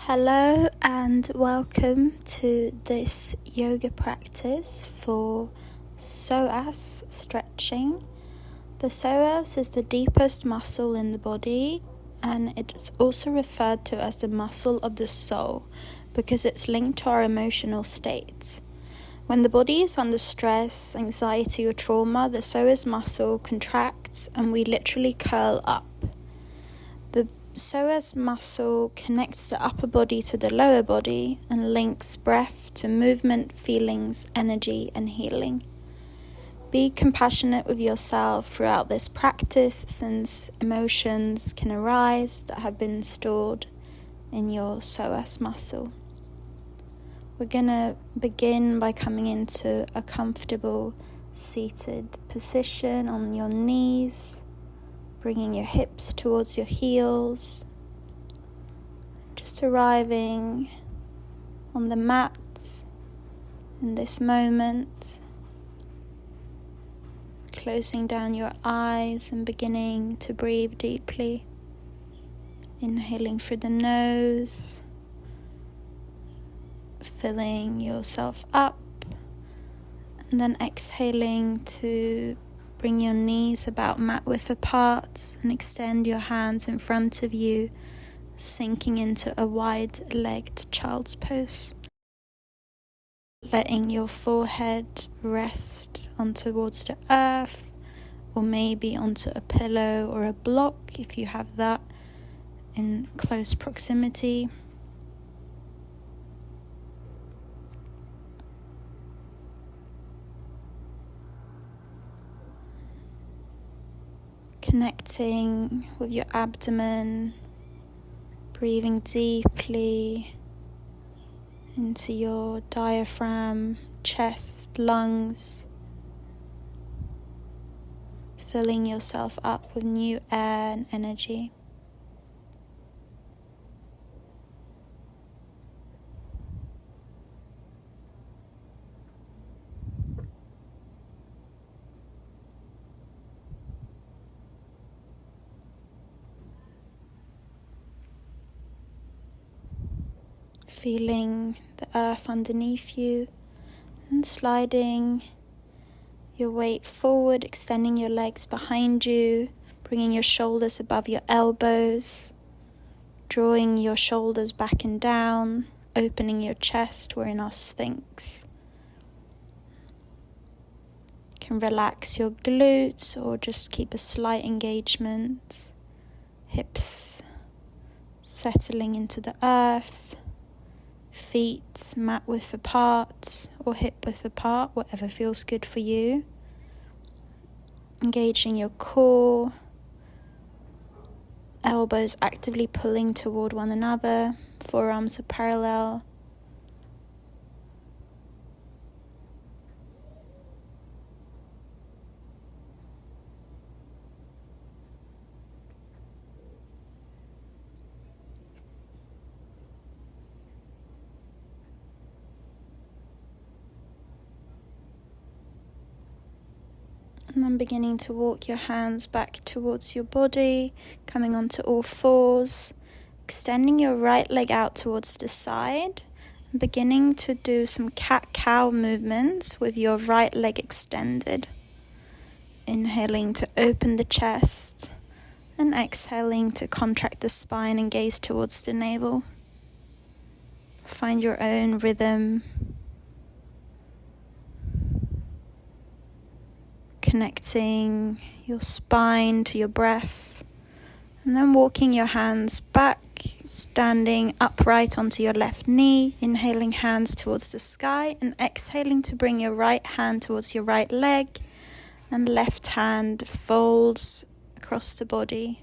Hello and welcome to this yoga practice for Psoas stretching. The psoas is the deepest muscle in the body, and it's also referred to as the muscle of the soul because it's linked to our emotional states. When the body is under stress, anxiety or trauma, the psoas muscle contracts and we literally curl up. The psoas muscle connects the upper body to the lower body and links breath to movement, feelings, energy, and healing. Be compassionate with yourself throughout this practice, since emotions can arise that have been stored in your psoas muscle. We're going to begin by coming into a comfortable seated position on your knees, bringing your hips towards your heels, just arriving on the mat in this moment, closing down your eyes and beginning to breathe deeply, inhaling through the nose, filling yourself up, and then exhaling to bring your knees about mat width apart and extend your hands in front of you, sinking into a wide-legged child's pose. Letting your forehead rest on towards the earth, or maybe onto a pillow or a block if you have that in close proximity. Connecting with your abdomen, breathing deeply into your diaphragm, chest, lungs, filling yourself up with new air and energy. Feeling the earth underneath you and sliding your weight forward, extending your legs behind you, bringing your shoulders above your elbows, drawing your shoulders back and down, opening your chest. We're in our Sphinx. You can relax your glutes or just keep a slight engagement. Hips settling into the earth. Feet mat width apart or hip width apart, whatever feels good for you. Engaging your core, elbows actively pulling toward one another, forearms are parallel. And then beginning to walk your hands back towards your body, coming onto all fours, extending your right leg out towards the side, and beginning to do some cat-cow movements with your right leg extended. Inhaling to open the chest, and exhaling to contract the spine and gaze towards the navel. Find your own rhythm. Connecting your spine to your breath, and then walking your hands back, standing upright onto your left knee, inhaling hands towards the sky and exhaling to bring your right hand towards your right leg, and left hand folds across the body.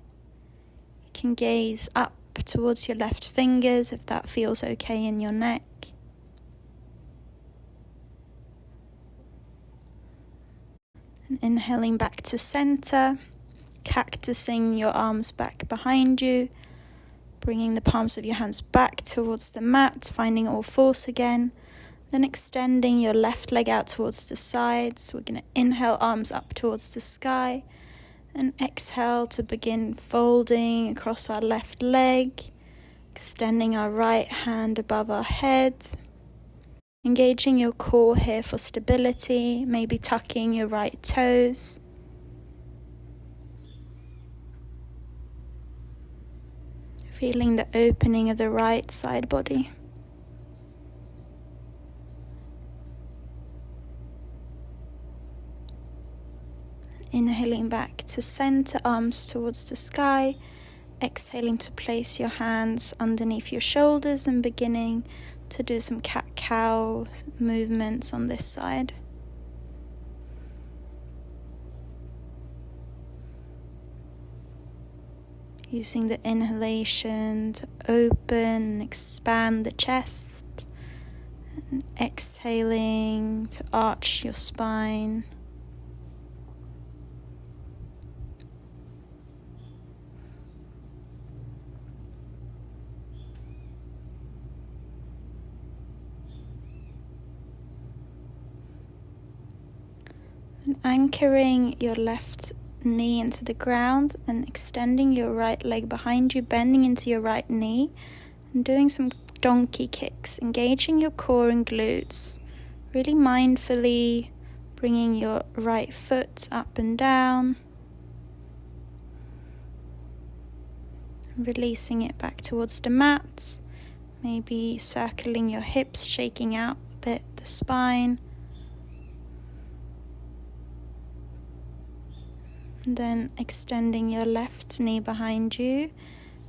You can gaze up towards your left fingers if that feels okay in your neck. Inhaling back to center, cactusing your arms back behind you, bringing the palms of your hands back towards the mat, finding all fours again, then extending your left leg out towards the sides. We're going to inhale, arms up towards the sky, and exhale to begin folding across our left leg, Extending our right hand above our head. Engaging your core here for stability, maybe tucking your right toes. Feeling the opening of the right side body. Inhaling back to center, arms towards the sky. Exhaling to place your hands underneath your shoulders and beginning to do some cat-cow movements on this side. Using the inhalation to open and expand the chest, and exhaling to arch your spine. And anchoring your left knee into the ground and extending your right leg behind you, bending into your right knee and doing some donkey kicks, engaging your core and glutes, really mindfully bringing your right foot up and down, releasing it back towards the mat, maybe circling your hips, shaking out a bit the spine. And then extending your left knee behind you,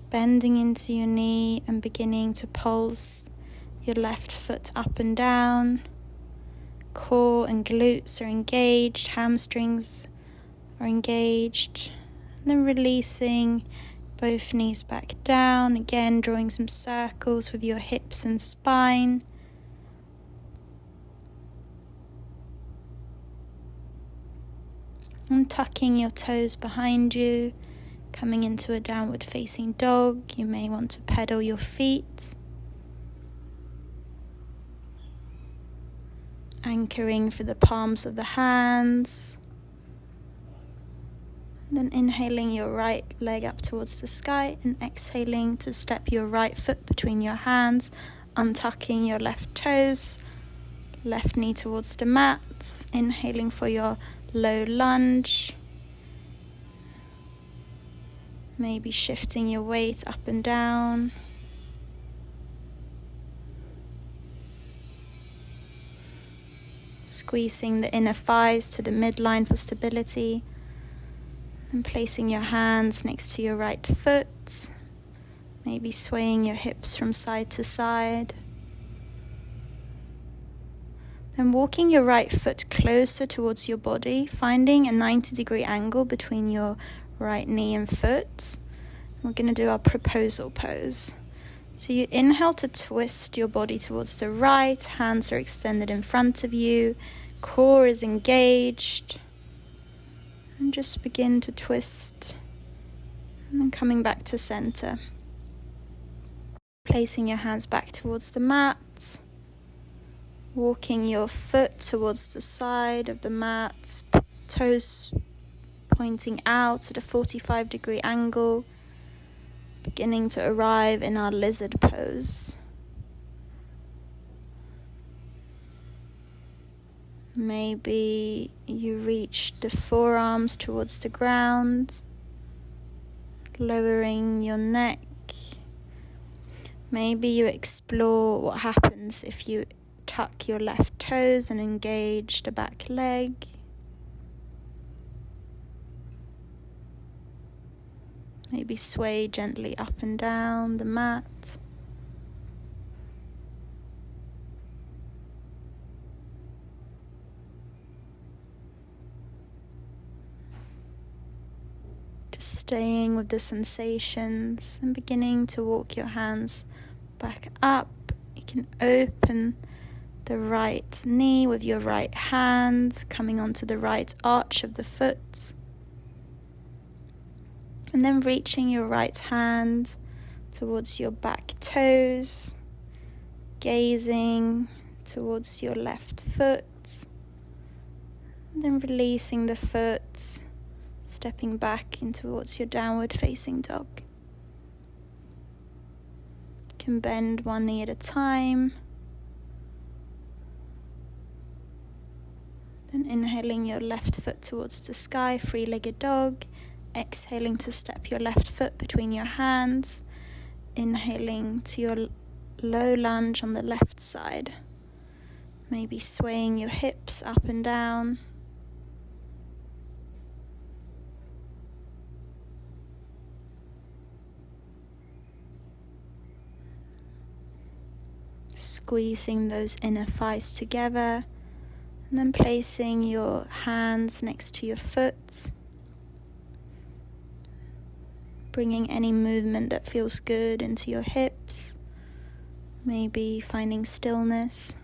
bending into your knee and beginning to pulse your left foot up and down. Core and glutes are engaged, hamstrings are engaged. And then releasing both knees back down, again drawing some circles with your hips and spine. And tucking your toes behind you, coming into a downward facing dog. You may want to pedal your feet. Anchoring for the palms of the hands. And then inhaling your right leg up towards the sky and exhaling to step your right foot between your hands, untucking your left toes, left knee towards the mat. Inhaling for your low lunge, maybe shifting your weight up and down. Squeezing the inner thighs to the midline for stability, and placing your hands next to your right foot, maybe swaying your hips from side to side. Then walking your right foot closer towards your body, finding a 90-degree angle between your right knee and foot. We're going to do our proposal pose. So you inhale to twist your body towards the right, hands are extended in front of you, core is engaged. And just begin to twist, and then coming back to center. Placing your hands back towards the mat. Walking your foot towards the side of the mat, toes pointing out at a 45-degree angle, beginning to arrive in our lizard pose. Maybe you reach the forearms towards the ground, lowering your neck. Maybe you explore what happens if you tuck your left toes and engage the back leg. Maybe sway gently up and down the mat. Just staying with the sensations and beginning to walk your hands back up. You can open the right knee with your right hand, coming onto the right arch of the foot. And then reaching your right hand towards your back toes, gazing towards your left foot. And then releasing the foot, stepping back in towards your downward facing dog. can bend one knee at a time. Then inhaling your left foot towards the sky, three-legged dog. Exhaling to step your left foot between your hands. Inhaling to your low lunge on the left side. Maybe swaying your hips up and down. Squeezing those inner thighs together, and then placing your hands next to your foot, bringing any movement that feels good into your hips, maybe finding stillness.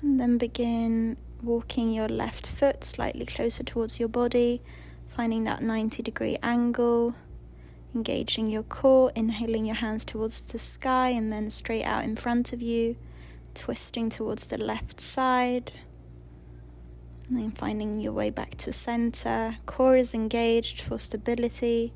And then begin walking your left foot slightly closer towards your body, finding that 90-degree angle, engaging your core, inhaling your hands towards the sky and then straight out in front of you, twisting towards the left side, and then finding your way back to center. Core is engaged for stability.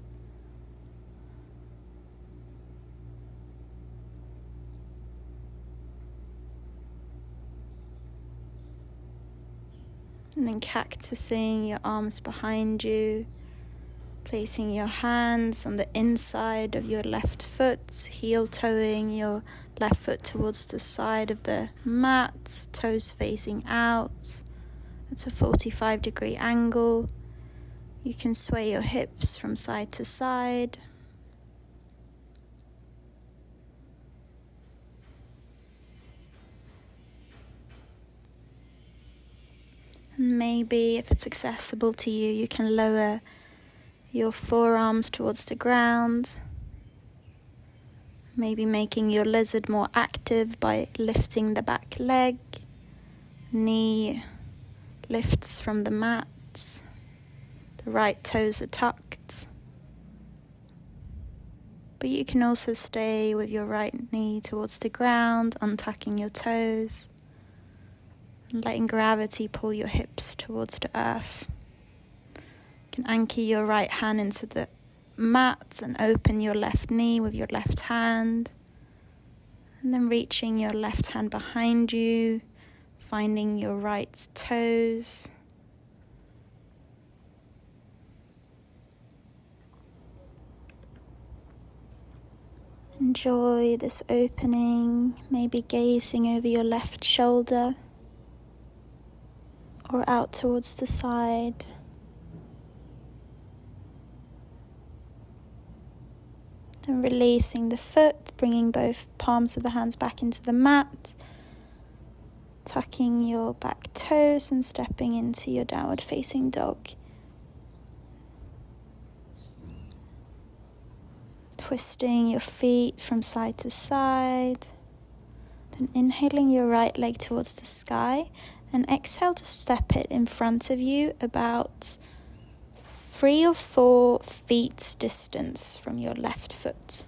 And then cactusing your arms behind you, placing your hands on the inside of your left foot, heel-toeing your left foot towards the side of the mat, toes facing out at a 45-degree angle. You can sway your hips from side to side. And maybe if it's accessible to you, you can lower your forearms towards the ground. Maybe making your lizard more active by lifting the back leg. Knee lifts from the mat. The right toes are tucked. But you can also stay with your right knee towards the ground, untucking your toes. Letting gravity pull your hips towards the earth. You can anchor your right hand into the mat and open your left knee with your left hand. And then reaching your left hand behind you, finding your right toes. Enjoy this opening, maybe gazing over your left shoulder or out towards the side. Then releasing the foot, bringing both palms of the hands back into the mat, tucking your back toes and stepping into your downward facing dog. Twisting your feet from side to side. Then inhaling your right leg towards the sky and exhale to step it in front of you about 3 or 4 feet distance from your left foot.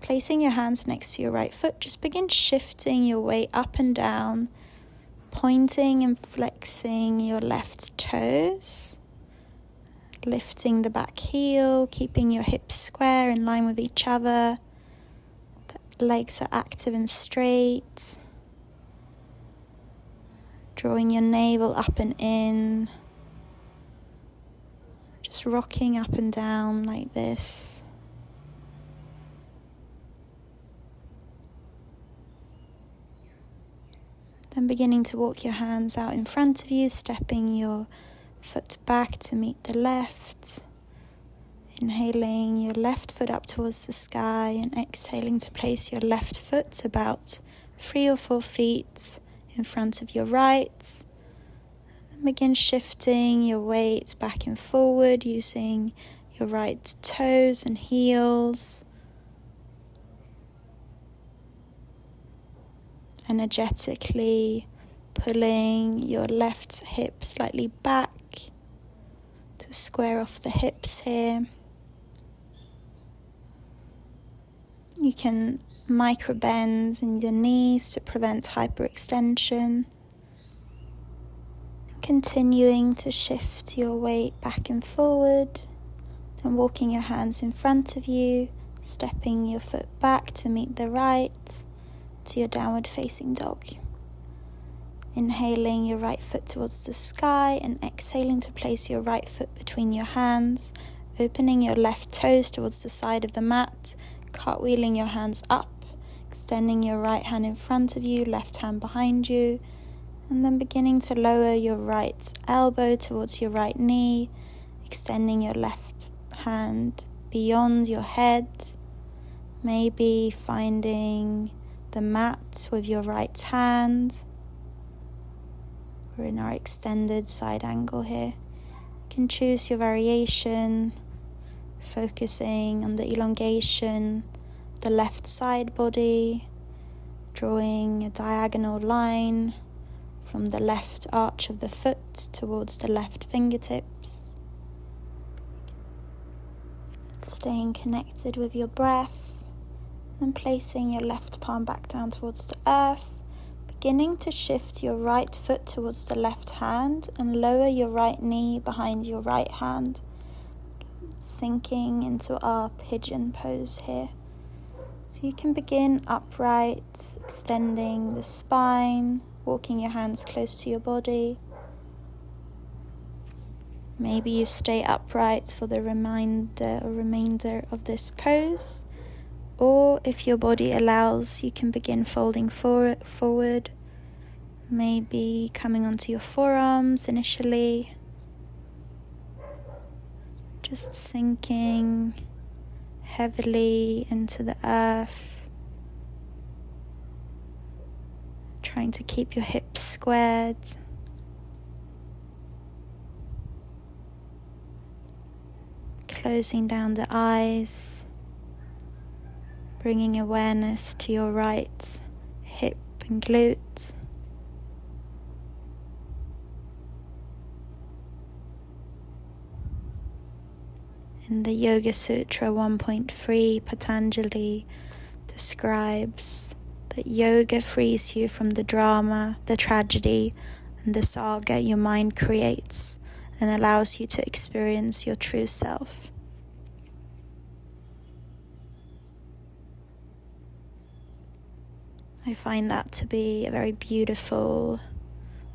Placing your hands next to your right foot, just begin shifting your weight up and down, pointing and flexing your left toes, lifting the back heel, keeping your hips square in line with each other. The legs are active and straight. Drawing your navel up and in. Just rocking up and down like this. Then beginning to walk your hands out in front of you, stepping your foot back to meet the left. Inhaling your left foot up towards the sky and exhaling to place your left foot about 3 or 4 feet in front of your right. Then begin shifting your weight back and forward using your right toes and heels. Energetically pulling your left hip slightly back to square off the hips here. You can micro bends in your knees to prevent hyperextension. Continuing to shift your weight back and forward, then walking your hands in front of you, stepping your foot back to meet the right to your downward facing dog. Inhaling your right foot towards the sky and exhaling to place your right foot between your hands, opening your left toes towards the side of the mat, cartwheeling your hands up, extending your right hand in front of you, left hand behind you, and then beginning to lower your right elbow towards your right knee, extending your left hand beyond your head, maybe finding the mat with your right hand. We're in our extended side angle here. You can choose your variation, focusing on the elongation of the left side body, drawing a diagonal line from the left arch of the foot towards the left fingertips. Staying connected with your breath, then placing your left palm back down towards the earth, beginning to shift your right foot towards the left hand and lower your right knee behind your right hand, sinking into our pigeon pose here. So you can begin upright, extending the spine, walking your hands close to your body. Maybe you stay upright for the remainder of this pose, or if your body allows, you can begin folding forward, maybe coming onto your forearms initially, just sinking heavily into the earth, trying to keep your hips squared. Closing down the eyes, bringing awareness to your right hip and glute. In the Yoga Sutra 1.3, Patanjali describes that yoga frees you from the drama, the tragedy, and the saga your mind creates, and allows you to experience your true self. I find that to be a very beautiful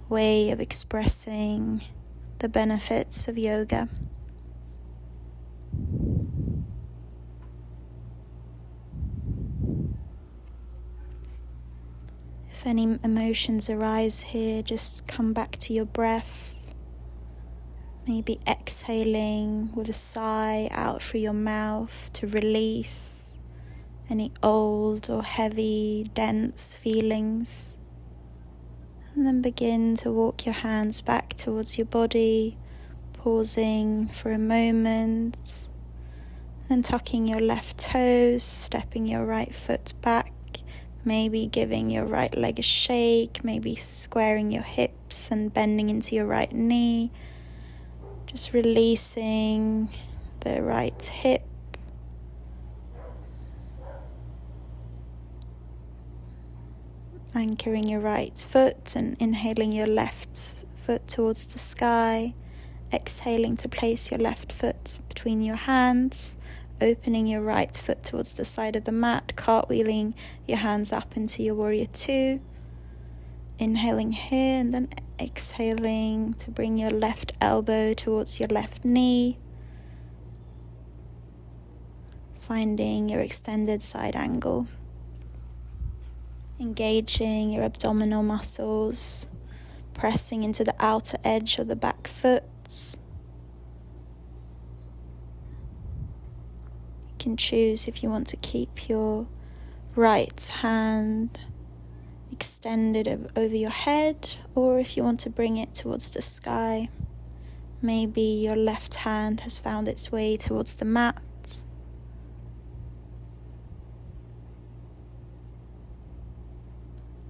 way of expressing the benefits of yoga. If any emotions arise here, just come back to your breath. Maybe exhaling with a sigh out through your mouth to release any old or heavy, dense feelings. And then begin to walk your hands back towards your body, pausing for a moment, then tucking your left toes, stepping your right foot back, maybe giving your right leg a shake, maybe squaring your hips and bending into your right knee, just releasing the right hip, anchoring your right foot and inhaling your left foot towards the sky, exhaling to place your left foot between your hands, opening your right foot towards the side of the mat, cartwheeling your hands up into your warrior two, inhaling here and then exhaling to bring your left elbow towards your left knee, finding your extended side angle. Engaging your abdominal muscles, pressing into the outer edge of the back foot. You can choose if you want to keep your right hand extended over your head, or if you want to bring it towards the sky. Maybe your left hand has found its way towards the mat.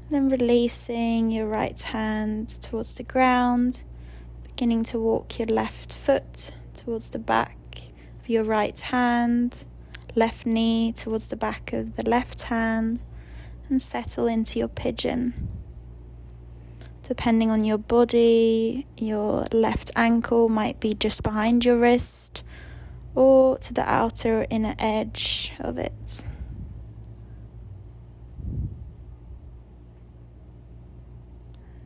Then releasing your right hand towards the ground, beginning to walk your left foot towards the back of your right hand, left knee towards the back of the left hand and settle into your pigeon. Depending on your body, your left ankle might be just behind your wrist or to the outer or inner edge of it.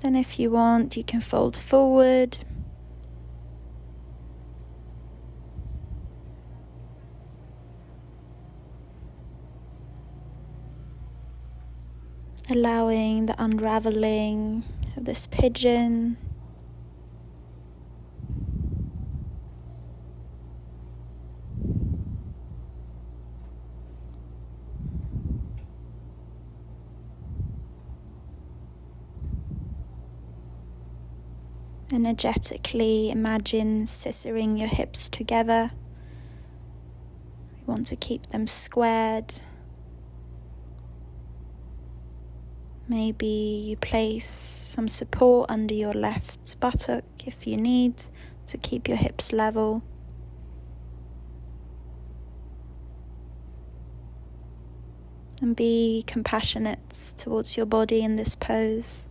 Then if you want, you can fold forward. Allowing the unraveling of this pigeon. Energetically imagine scissoring your hips together. You want to keep them squared. Maybe you place some support under your left buttock if you need to keep your hips level. And be compassionate towards your body in this pose.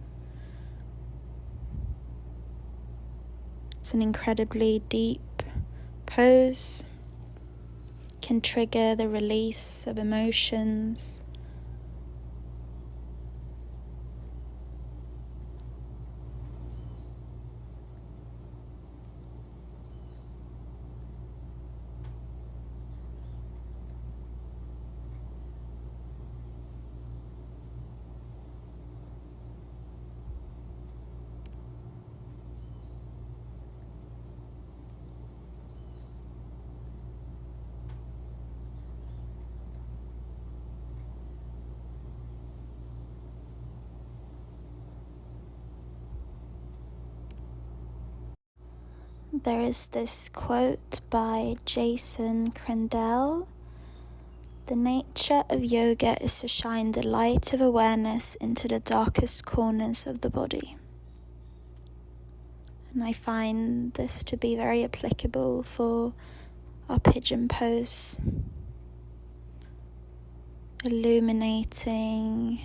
It's an incredibly deep pose. It can trigger the release of emotions. There is this quote by Jason Crandell. The nature of yoga is to shine the light of awareness into the darkest corners of the body. And I find this to be very applicable for our pigeon pose. Illuminating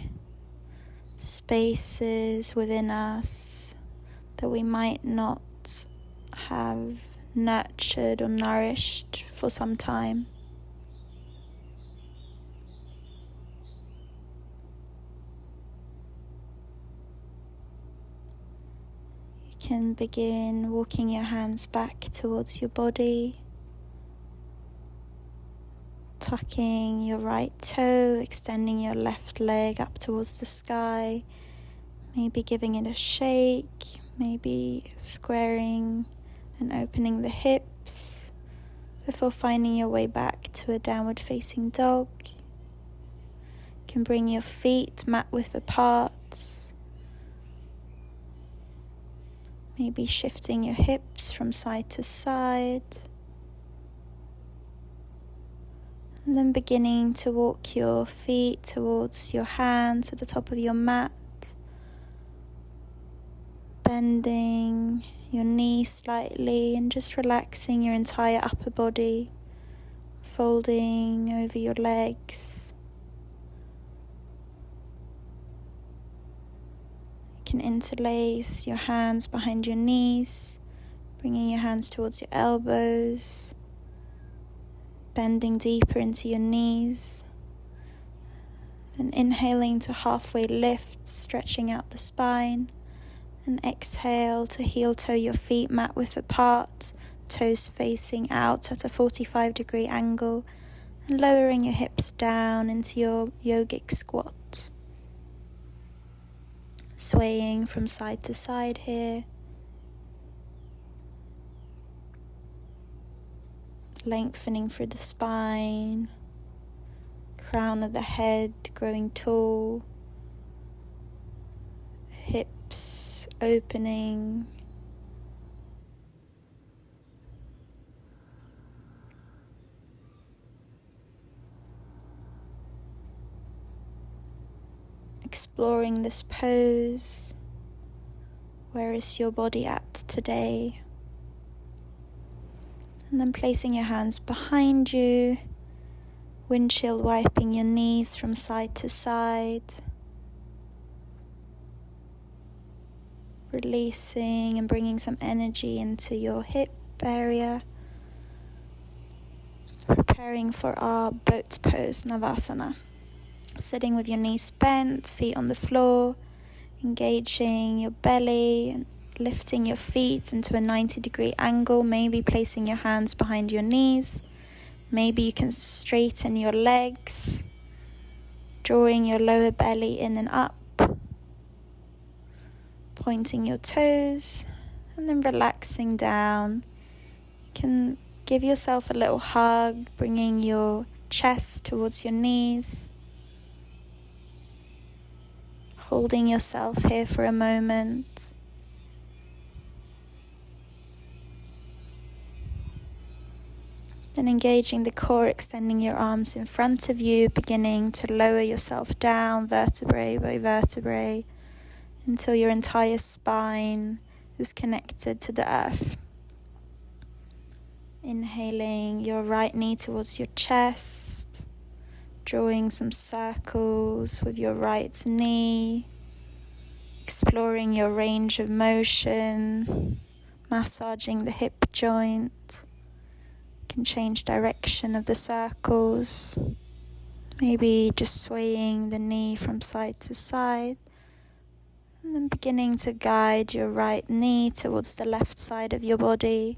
spaces within us that we might not have nurtured or nourished for some time. You can begin walking your hands back towards your body, tucking your right toe, extending your left leg up towards the sky, maybe giving it a shake, maybe squaring and opening the hips before finding your way back to a downward facing dog. You can bring your feet mat width apart, maybe shifting your hips from side to side, and then beginning to walk your feet towards your hands at the top of your mat, bending your knees slightly and just relaxing your entire upper body, folding over your legs. You can interlace your hands behind your knees, bringing your hands towards your elbows, bending deeper into your knees, and inhaling to halfway lift, stretching out the spine. And exhale to heel toe your feet mat width apart, toes facing out at a 45-degree angle, and lowering your hips down into your yogic squat. Swaying from side to side here. Lengthening through the spine, crown of the head growing tall, hips opening, exploring this pose. Where is your body at today? And then placing your hands behind you, windshield wiping your knees from side to side, releasing and bringing some energy into your hip area, preparing for our boat pose Navasana. Sitting with your knees bent, feet on the floor, engaging your belly and lifting your feet into a 90-degree angle, maybe placing your hands behind your knees. Maybe you can straighten your legs, drawing your lower belly in and up, pointing your toes, and then relaxing down. You can give yourself a little hug, bringing your chest towards your knees, holding yourself here for a moment. Then engaging the core, extending your arms in front of you, beginning to lower yourself down vertebrae by vertebrae until your entire spine is connected to the earth. Inhaling your right knee towards your chest, drawing some circles with your right knee, exploring your range of motion, massaging the hip joint. Can change direction of the circles, maybe just swaying the knee from side to side, and then beginning to guide your right knee towards the left side of your body,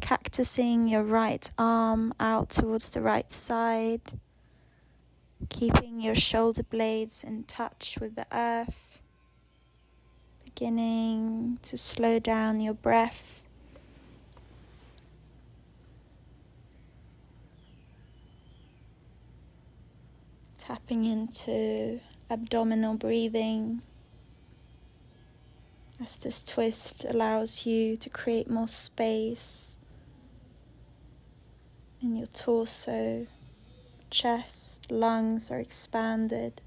cactusing your right arm out towards the right side, keeping your shoulder blades in touch with the earth, beginning to slow down your breath. Tapping into abdominal breathing as this twist allows you to create more space in your torso, chest, lungs are expanded.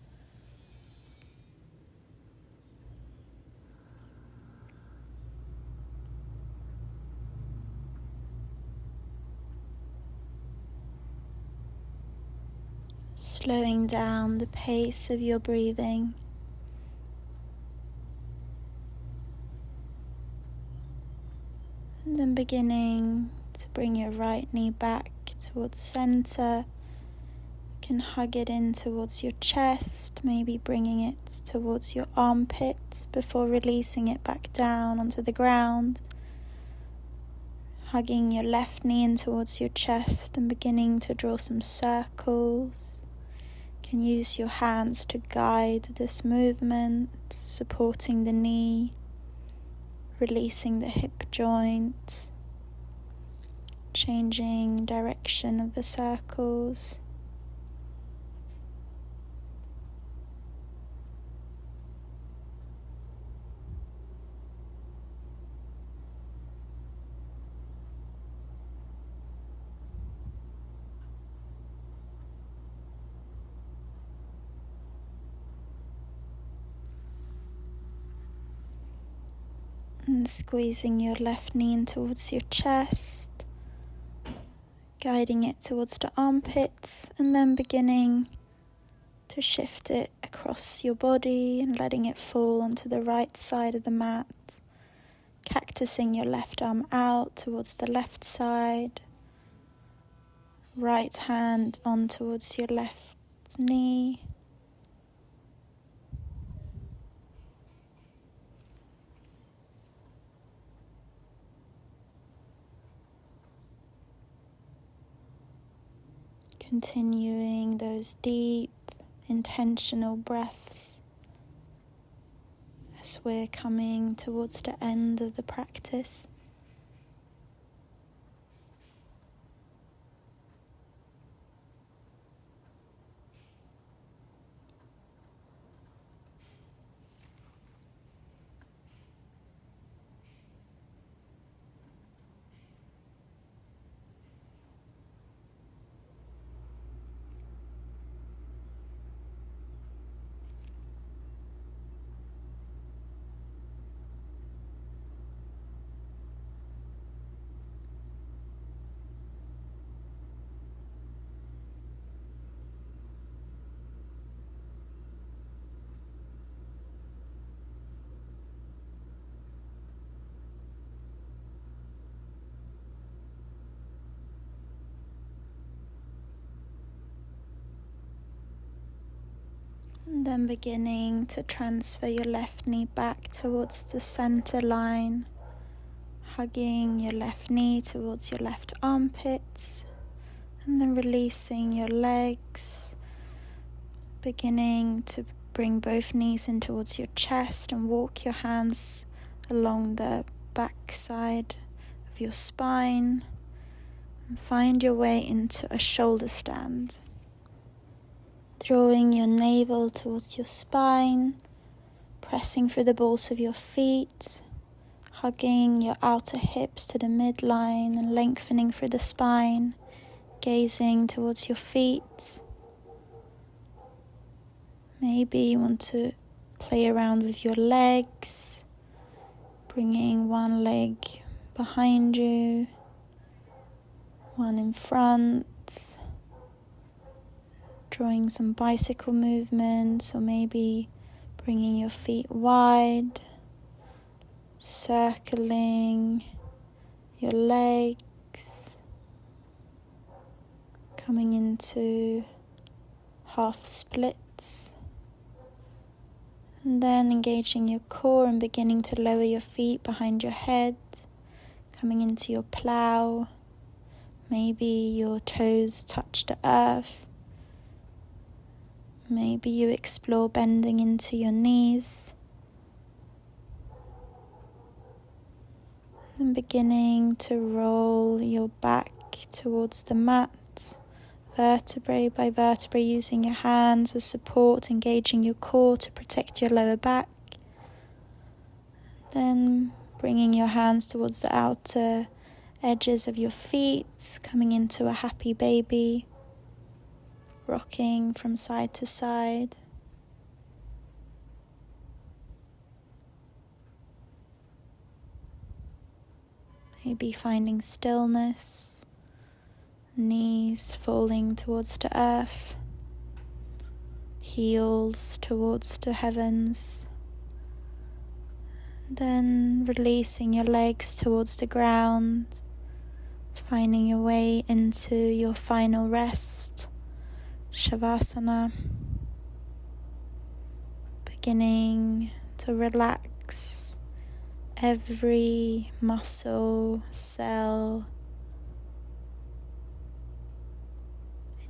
Slowing down the pace of your breathing. And then beginning to bring your right knee back towards center. You can hug it in towards your chest, maybe bringing it towards your armpit before releasing it back down onto the ground. Hugging your left knee in towards your chest and beginning to draw some circles. You can use your hands to guide this movement, supporting the knee, releasing the hip joint, changing direction of the circles. And squeezing your left knee in towards your chest, guiding it towards the armpits, and then beginning to shift it across your body and letting it fall onto the right side of the mat, cactusing your left arm out towards the left side, right hand on towards your left knee. Continuing those deep, intentional breaths as we're coming towards the end of the practice. then beginning to transfer your left knee back towards the center line, hugging your left knee towards your left armpits, and then releasing your legs, beginning to bring both knees in towards your chest and walk your hands along the back side of your spine, and find your way into a shoulder stand. Drawing your navel towards your spine, pressing through the balls of your feet, hugging your outer hips to the midline and lengthening through the spine, gazing towards your feet. Maybe you want to play around with your legs, bringing one leg behind you, one in front, drawing some bicycle movements, or maybe bringing your feet wide, circling your legs, coming into half splits, and then engaging your core and beginning to lower your feet behind your head, coming into your plow. Maybe your toes touch the earth. Maybe you explore bending into your knees. And beginning to roll your back towards the mat, vertebrae by vertebrae, using your hands as support, engaging your core to protect your lower back. Then bringing your hands towards the outer edges of your feet, coming into a happy baby, rocking from side to side. Maybe finding stillness, knees falling towards the earth, heels towards the heavens. Then releasing your legs towards the ground, finding your way into your final rest, Shavasana. Beginning to relax every muscle, cell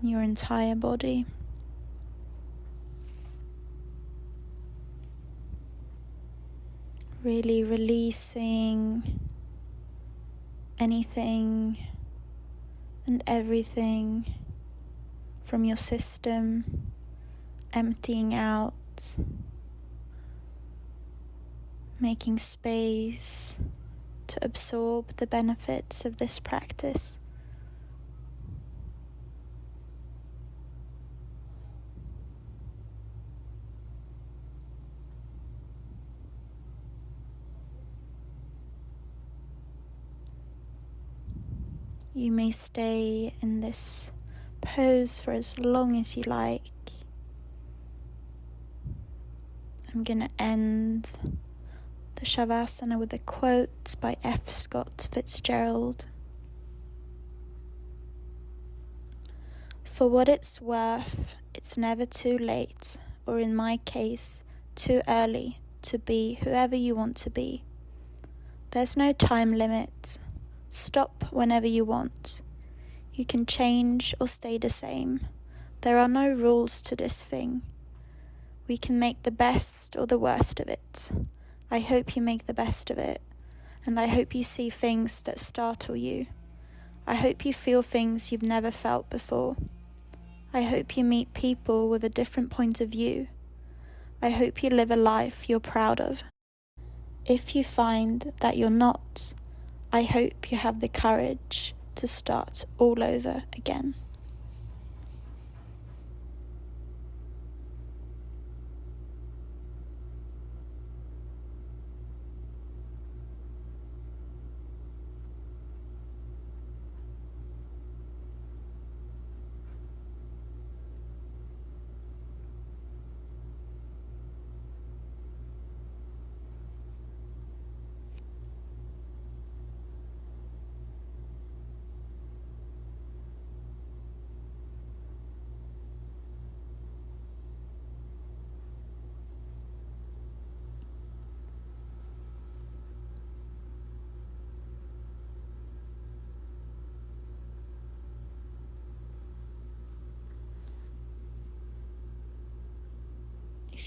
in your entire body. Really releasing anything and everything from your system, emptying out, making space to absorb the benefits of this practice. You may stay in this pose for as long as you like. I'm going to end the Shavasana with a quote by F. Scott Fitzgerald. For what it's worth, it's never too late, or in my case, too early, to be whoever you want to be. There's no time limit. Stop whenever you want. You can change or stay the same. There are no rules to this thing. We can make the best or the worst of it. I hope you make the best of it, and I hope you see things that startle you. I hope you feel things you've never felt before. I hope you meet people with a different point of view. I hope you live a life you're proud of. If you find that you're not, I hope you have the courage to start all over again.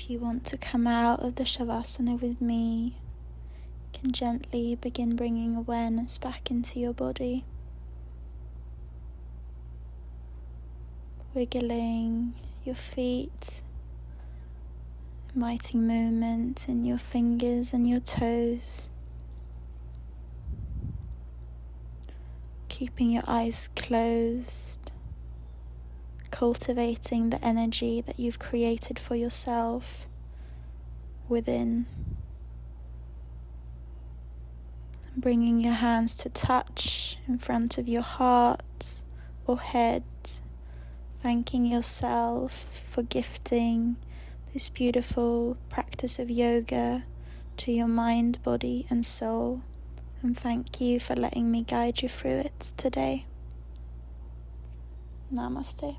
If you want to come out of the Shavasana with me, you can gently begin bringing awareness back into your body. Wiggling your feet, inviting movement in your fingers and your toes. Keeping your eyes closed, cultivating the energy that you've created for yourself within. Bringing your hands to touch in front of your heart or head, thanking yourself for gifting this beautiful practice of yoga to your mind, body and soul. And thank you for letting me guide you through it today. Namaste.